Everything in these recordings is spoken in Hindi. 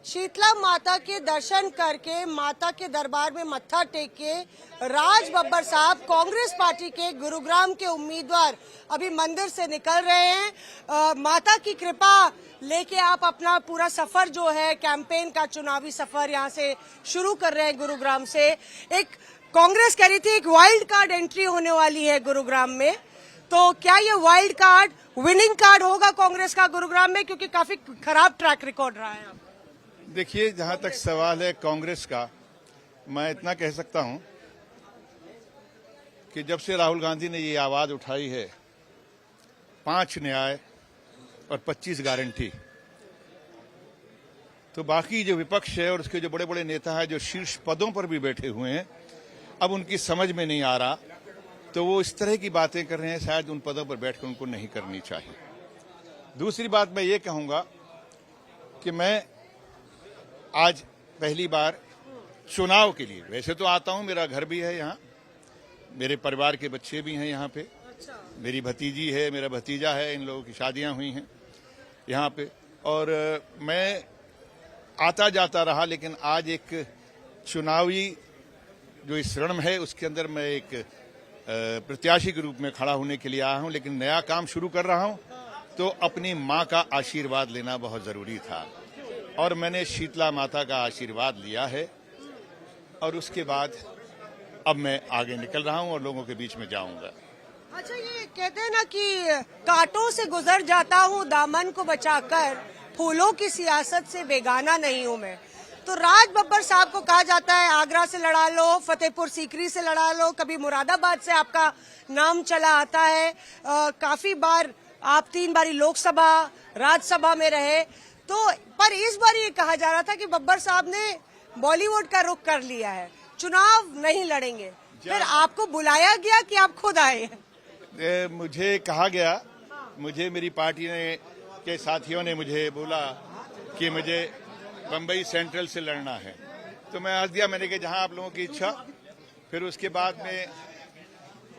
शीतला माता के दर्शन करके माता के दरबार में मत्था टेक के राज बब्बर साहब कांग्रेस पार्टी के गुरुग्राम के उम्मीदवार अभी मंदिर से निकल रहे हैं। माता की कृपा लेके आप अपना पूरा सफर जो है कैंपेन का चुनावी सफर यहाँ से शुरू कर रहे हैं गुरुग्राम से। एक कांग्रेस कह रही थी एक वाइल्ड कार्ड एंट्री होने वाली है गुरुग्राम में, तो क्या ये वाइल्ड कार्ड विनिंग कार्ड होगा कांग्रेस का गुरुग्राम में, क्योंकि काफी खराब ट्रैक रिकॉर्ड रहा है? देखिए, जहां तक सवाल है कांग्रेस का, मैं इतना कह सकता हूं कि जब से राहुल गांधी ने ये आवाज उठाई है 5 न्याय और 25 गारंटी, तो बाकी जो विपक्ष है और उसके जो बड़े बड़े नेता हैं जो शीर्ष पदों पर भी बैठे हुए हैं, अब उनकी समझ में नहीं आ रहा, तो वो इस तरह की बातें कर रहे हैं, शायद उन पदों पर बैठकर उनको नहीं करनी चाहिए। दूसरी बात मैं ये कहूंगा कि मैं आज पहली बार चुनाव के लिए, वैसे तो आता हूं, मेरा घर भी है यहाँ, मेरे परिवार के बच्चे भी हैं यहाँ पे, मेरी भतीजी है, मेरा भतीजा है, इन लोगों की शादियां हुई हैं यहाँ पे, और मैं आता जाता रहा, लेकिन आज एक चुनावी जो इस रण है उसके अंदर मैं एक प्रत्याशी के रूप में खड़ा होने के लिए आया हूं, लेकिन नया काम शुरू कर रहा हूं, तो अपनी मां का आशीर्वाद लेना बहुत जरूरी था और मैंने शीतला माता का आशीर्वाद लिया है और उसके बाद अब मैं आगे निकल रहा हूं और लोगों के बीच में जाऊंगा। अच्छा, ये कहते हैं ना कि कांटों से गुजर जाता हूँ दामन को बचाकर, फूलों की सियासत से बेगाना नहीं हूँ मैं। तो राज बब्बर साहब को कहा जाता है आगरा से लड़ा लो, फतेहपुर सीकरी से लड़ा लो, कभी मुरादाबाद से आपका नाम चला आता है। काफी बार आप 3 बारी लोकसभा राज्यसभा में रहे, तो पर इस बार ये कहा जा रहा था कि बब्बर साहब ने बॉलीवुड का रुख कर लिया है, चुनाव नहीं लड़ेंगे। फिर आपको बुलाया गया कि आप खुद आए? मुझे कहा गया, मुझे मेरी पार्टी ने के साथियों ने मुझे बोला कि मुझे बम्बई सेंट्रल से लड़ना है, तो मैं हंस दिया, मैंने कहा जहां आप लोगों की इच्छा। फिर उसके बाद में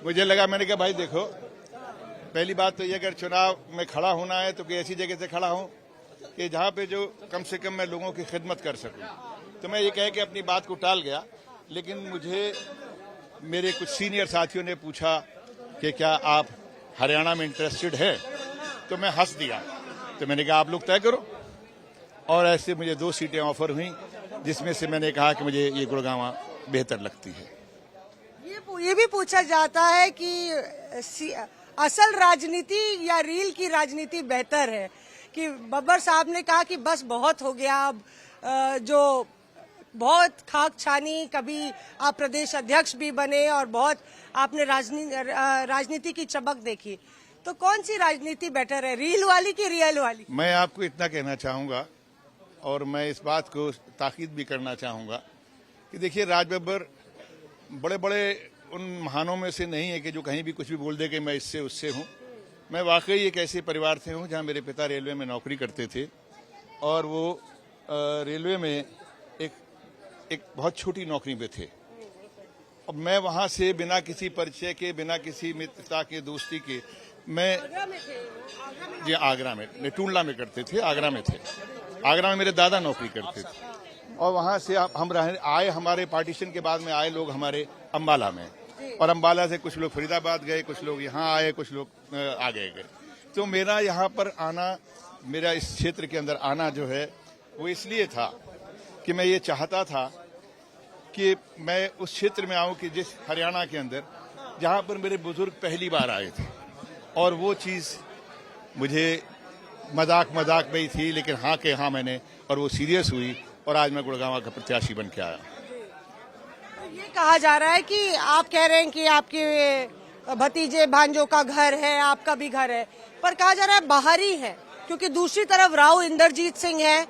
मुझे लगा, मैंने कहा भाई देखो, पहली बात तो ये, अगर चुनाव में खड़ा होना है तो कोई ऐसी जगह से खड़ा हूं कि जहां पे जो कम से कम मैं लोगों की खिदमत कर सकूं। तो मैं ये कह के अपनी बात को टाल गया, लेकिन मुझे मेरे कुछ सीनियर साथियों ने पूछा कि क्या आप हरियाणा में इंटरेस्टेड है, तो मैं हंस दिया, तो मैंने कहा आप लोग तय करो, और ऐसे मुझे 2 सीटें ऑफर हुई, जिसमें से मैंने कहा कि मुझे ये गुड़गांव बेहतर लगती है। ये भी पूछा जाता है कि असल राजनीति या रील की राजनीति बेहतर है, कि बब्बर साहब ने कहा कि बस बहुत हो गया, अब जो बहुत खाक छानी, कभी आप प्रदेश अध्यक्ष भी बने और बहुत आपने राजनीति की चमक देखी, तो कौन सी राजनीति बेटर है, रील वाली की रियल वाली? मैं आपको इतना कहना चाहूंगा और मैं इस बात को ताकीद भी करना चाहूंगा कि देखिए, राज बब्बर बड़े बड़े उन महानों में से नहीं है कि जो कहीं भी कुछ भी बोल दे कि मैं इससे उससे हूं। मैं वाकई एक ऐसे परिवार से हूं जहां मेरे पिता रेलवे में नौकरी करते थे और वो रेलवे में एक बहुत छोटी नौकरी पे थे। अब मैं वहां से बिना किसी परिचय के, बिना किसी मित्रता के, दोस्ती के, मैं जी आगरा में टूंडला में करते थे, आगरा में थे, आगरा में मेरे दादा नौकरी करते थे, और वहां से हम आए, हमारे पार्टीशन के बाद में आए लोग हमारे अम्बाला में, और अम्बाला से कुछ लोग फरीदाबाद गए, कुछ लोग यहाँ आए, कुछ लोग आगे गए। तो मेरा यहाँ पर आना, मेरा इस क्षेत्र के अंदर आना जो है वो इसलिए था कि मैं ये चाहता था कि मैं उस क्षेत्र में आऊं कि जिस हरियाणा के अंदर जहां पर मेरे बुजुर्ग पहली बार आए थे, और वो चीज मुझे मजाक में ही थी, लेकिन हाँ के हाँ मैंने, और वो सीरियस हुई, और आज मैं गुड़गांव का प्रत्याशी बन के आया। ये कहा जा रहा है कि आप कह रहे हैं कि आपके भतीजे भांजों का घर है, आपका भी घर है, पर कहा जा रहा है बाहरी है, क्योंकि दूसरी तरफ राव इंद्रजीत सिंह है,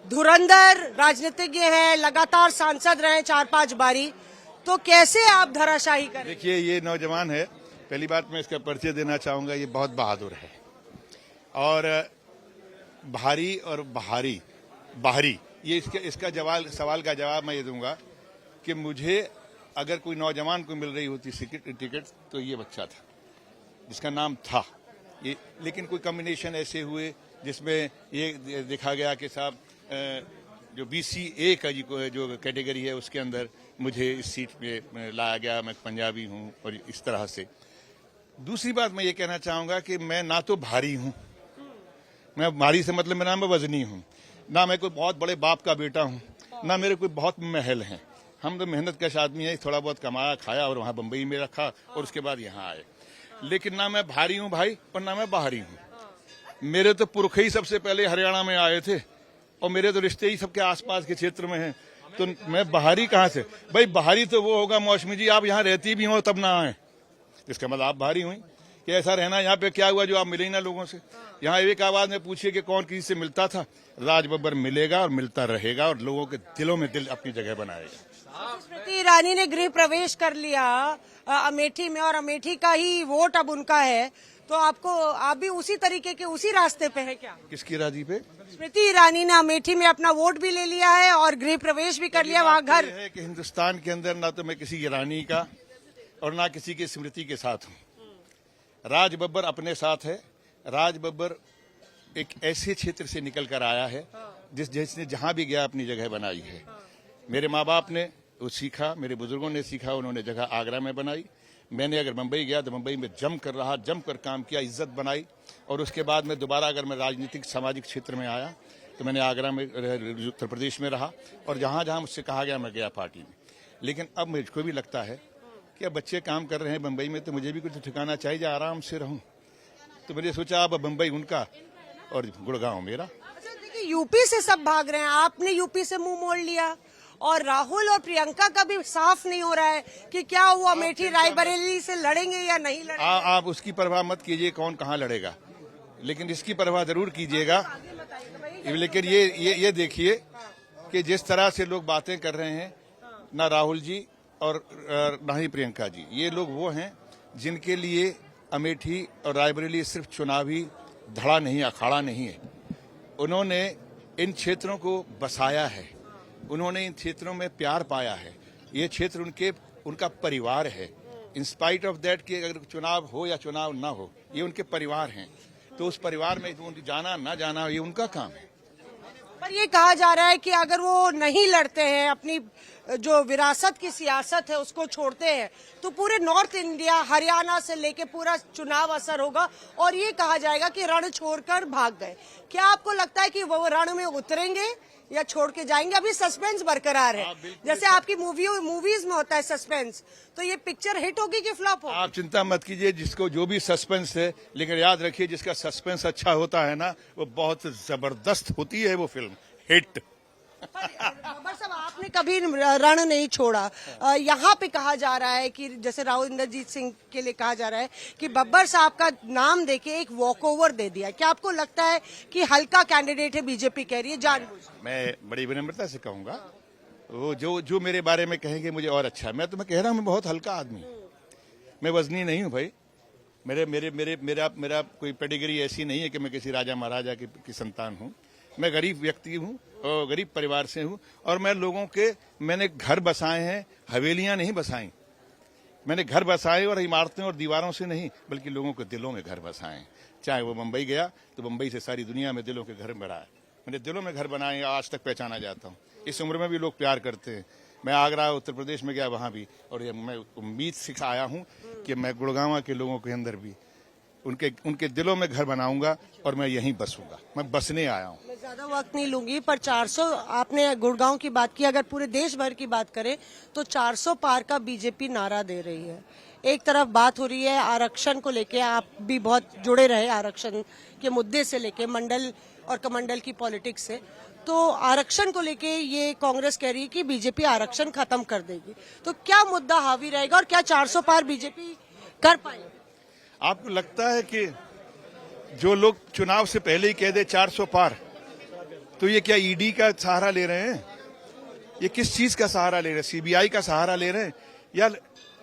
धुरंधर राजनीतिज्ञ है, लगातार सांसद रहे 4-5 बारी, तो कैसे आप धराशाही करें? देखिए, ये नौजवान है, पहली बात मैं इसका परिचय देना चाहूंगा, ये बहुत बहादुर है, और भारी और बाहरी ये इसका सवाल का जवाब मैं ये दूंगा कि मुझे अगर कोई नौजवान को मिल रही होती टिकट तो ये बच्चा था जिसका नाम था ये, लेकिन कोई कॉम्बिनेशन ऐसे हुए जिसमें ये देखा गया कि साहब जो BCA का जो कैटेगरी है उसके अंदर मुझे इस सीट पे लाया गया। मैं पंजाबी हूँ और इस तरह से। दूसरी बात मैं ये कहना चाहूँगा कि मैं ना तो भारी हूँ, मैं भारी से मतलब मेरा मैं वजनी हूँ, ना मैं कोई बहुत बड़े बाप का बेटा हूँ, ना मेरे कोई बहुत महल हैं। हम तो मेहनत कश आदमी है, थोड़ा बहुत कमाया खाया और वहाँ बम्बई में रखा और उसके बाद यहाँ आए। लेकिन ना मैं भारी हूँ भाई और ना मैं बाहरी हूँ। मेरे तो पुरखे ही सबसे पहले हरियाणा में आए थे और मेरे तो रिश्ते ही सबके आसपास के क्षेत्र में हैं, तो मैं बाहरी कहाँ से? भाई बाहरी तो वो होगा मौसमी जी आप यहाँ रहती भी हो तब ना आए, इसका मतलब आप भारी हुई कि ऐसा रहना। यहाँ पे क्या हुआ जो आप मिले ही ना लोगों से? यहाँ एक आवाज में पूछिए कि कौन किसी से मिलता था? राज बब्बर मिलेगा और मिलता रहेगा और लोगों के दिलों में दिल अपनी जगह बनाएगा। स्मृति ईरानी ने गृह प्रवेश कर लिया अमेठी में और अमेठी का ही वोट अब उनका है, तो आप भी उसी तरीके के उसी रास्ते पे है क्या? किसकी राजी पे? स्मृति ईरानी ने अमेठी में अपना वोट भी ले लिया है और गृह प्रवेश भी कर लिया वहाँ घर है कि हिंदुस्तान के अंदर ना तो मैं किसी ईरानी का और ना किसी की स्मृति के साथ हूँ। राज बब्बर अपने साथ है। राज बब्बर एक ऐसे क्षेत्र से निकल कर आया है जिसने जहां भी गया अपनी जगह बनाई है। मेरे माँ बाप ने वो सीखा, मेरे बुजुर्गों ने सीखा, उन्होंने जगह आगरा में बनाई। मैंने अगर मुंबई गया तो मुंबई में जम कर काम किया, इज्जत बनाई। और उसके बाद में दोबारा अगर मैं राजनीतिक सामाजिक क्षेत्र में आया तो मैंने आगरा में उत्तर प्रदेश में रहा और जहां जहां मुझसे कहा गया मैं गया पार्टी में। लेकिन अब मुझको भी लगता है कि अब बच्चे काम कर रहे हैं मुंबई में तो मुझे भी कुछ ठिकाना चाहिए, आराम से रहूं। तो मैंने सोचा अब मुंबई उनका और गुड़गांव मेरा। अच्छा देखिए, यूपी से सब भाग रहे हैं, आपने यूपी से मुंह मोड़ लिया और राहुल और प्रियंका का भी साफ नहीं हो रहा है कि क्या वो अमेठी रायबरेली से लड़ेंगे या नहीं लड़ेंगे। आप उसकी परवाह मत कीजिए कौन कहाँ लड़ेगा, लेकिन इसकी परवाह जरूर कीजिएगा। लेकिन ये देखिए कि जिस तरह से लोग बातें कर रहे हैं, ना राहुल जी और ना ही प्रियंका जी, ये लोग वो हैं जिनके लिए अमेठी और रायबरेली सिर्फ चुनावी धड़ा नहीं, अखाड़ा नहीं है। उन्होंने इन क्षेत्रों को बसाया है, उन्होंने इन क्षेत्रों में प्यार पाया है। ये क्षेत्र उनका परिवार है। इन स्पाइट ऑफ दैट कि अगर चुनाव हो या चुनाव ना हो, ये उनके परिवार हैं। तो उस परिवार में जाना ना जाना ये उनका काम है। पर ये कहा जा रहा है कि अगर वो नहीं लड़ते हैं, अपनी जो विरासत की सियासत है उसको छोड़ते हैं, तो पूरे नॉर्थ इंडिया हरियाणा से लेके पूरा चुनाव असर होगा और ये कहा जाएगा कि रण छोड़कर भाग गए। क्या आपको लगता है कि वो रण में उतरेंगे या छोड़ के जाएंगे? अभी सस्पेंस बरकरार है, जैसे आपकी मूवीज में होता है सस्पेंस, तो ये पिक्चर हिट होगी कि फ्लॉप होगी? आप चिंता मत कीजिए, जिसको जो भी सस्पेंस है, लेकिन याद रखिए जिसका सस्पेंस अच्छा होता है ना, वो बहुत जबरदस्त होती है वो फिल्म हिट। बब्बर साहब, आपने कभी रण नहीं छोड़ा। यहाँ पे कहा जा रहा है कि जैसे राव इंद्रजीत सिंह के लिए कहा जा रहा है कि बब्बर साहब का नाम देके एक वॉकओवर दे दिया। क्या आपको लगता है कि हल्का कैंडिडेट है बीजेपी कह रही है जानबूझ? मैं बड़ी विनम्रता से कहूंगा, वो जो मेरे बारे में कहेंगे मुझे और अच्छा है। मैं कह रहा हूँ मैं बहुत हल्का आदमी, मैं वजनी नहीं हूँ भाई। मेरा कोई पेडिग्री ऐसी नहीं है कि मैं किसी राजा महाराजा की संतान हूँ। मैं गरीब व्यक्ति हूँ और गरीब परिवार से हूँ और मैंने घर बसाए हैं, हवेलियां नहीं बसाई। मैंने घर बसाए और इमारतें और दीवारों से नहीं, बल्कि लोगों के दिलों में घर बसाए। चाहे वो मुंबई गया तो मुंबई से सारी दुनिया में दिलों के घर बनाए। मैंने दिलों में घर बनाए, आज तक पहचाना जाता हूँ। इस उम्र में भी लोग प्यार करते हैं। मैं आगरा उत्तर प्रदेश में गया, वहाँ भी, और मैं उम्मीद से आया हूँ कि मैं गुड़गांव के लोगों के अंदर भी उनके दिलों में घर बनाऊंगा और मैं यहीं बसूंगा। मैं बसने आया हूँ। मैं ज्यादा वक्त नहीं लूंगी, पर 400 आपने गुड़गांव की बात की, अगर पूरे देश भर की बात करें तो 400 पार का बीजेपी नारा दे रही है। एक तरफ बात हो रही है आरक्षण को लेके, आप भी बहुत जुड़े रहे आरक्षण के मुद्दे से लेके, मंडल और कमंडल की पॉलिटिक्स से। तो आरक्षण को लेके ये कांग्रेस कह रही है कि बीजेपी आरक्षण खत्म कर देगी, तो क्या मुद्दा हावी रहेगा और क्या 400 पार बीजेपी कर पाएगी? आपको लगता है कि जो लोग चुनाव से पहले ही कह दे 400 पार, तो ये क्या ईडी का सहारा ले रहे हैं? ये किस चीज का सहारा ले रहे हैं? सीबीआई का सहारा ले रहे हैं? या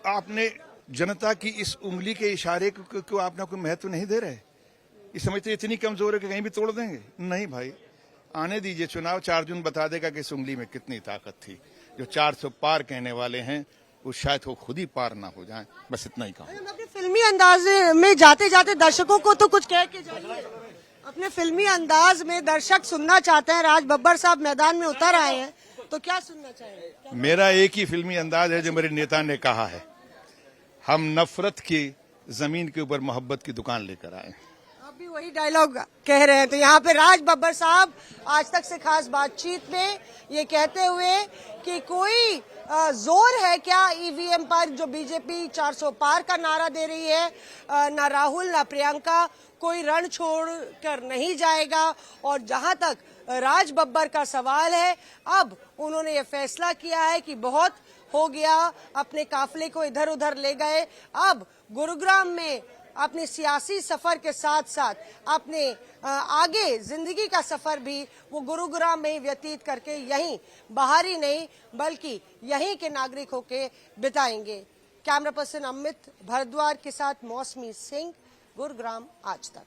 आपने जनता की इस उंगली के इशारे को आपने कोई महत्व नहीं दे रहे? ये समझते इतनी कमजोर है कि कहीं भी तोड़ देंगे? नहीं भाई, आने दीजिए। चुनाव 4 जून बता देगा कि इस उंगली में कितनी ताकत थी। जो 400 पार कहने वाले हैं वो शायद वो खुद ही पार ना हो जाए। बस इतना ही कहूँ। अपने फिल्मी अंदाज में जाते जाते दर्शकों को तो कुछ कह के जाइए। अब अपने फिल्मी अंदाज में दर्शक सुनना चाहते हैं, राज बब्बर साहब मैदान में उतर आए हैं, तो क्या सुनना चाहेंगे? मेरा एक ही फिल्मी अंदाज है जो मेरे नेता ने कहा है, हम नफरत की जमीन के ऊपर मोहब्बत की दुकान लेकर आए। आप भी वही डायलॉग कह रहे हैं। तो यहाँ पे राज बब्बर साहब आज तक से खास बातचीत में ये कहते हुए कि कोई जोर है क्या ईवीएम पर, जो बीजेपी 400 पार का नारा दे रही है, ना राहुल ना प्रियंका कोई रण छोड़ कर नहीं जाएगा। और जहां तक राज बब्बर का सवाल है, अब उन्होंने ये फैसला किया है कि बहुत हो गया, अपने काफिले को इधर उधर ले गए, अब गुरुग्राम में अपने सियासी सफर के साथ साथ अपने आगे जिंदगी का सफर भी वो गुरुग्राम में ही व्यतीत करके यहीं बाहरी नहीं बल्कि यहीं के नागरिक होके बिताएंगे। कैमरा पर्सन अमित भारद्वाज के साथ मौसमी सिंह, गुरुग्राम आज तक।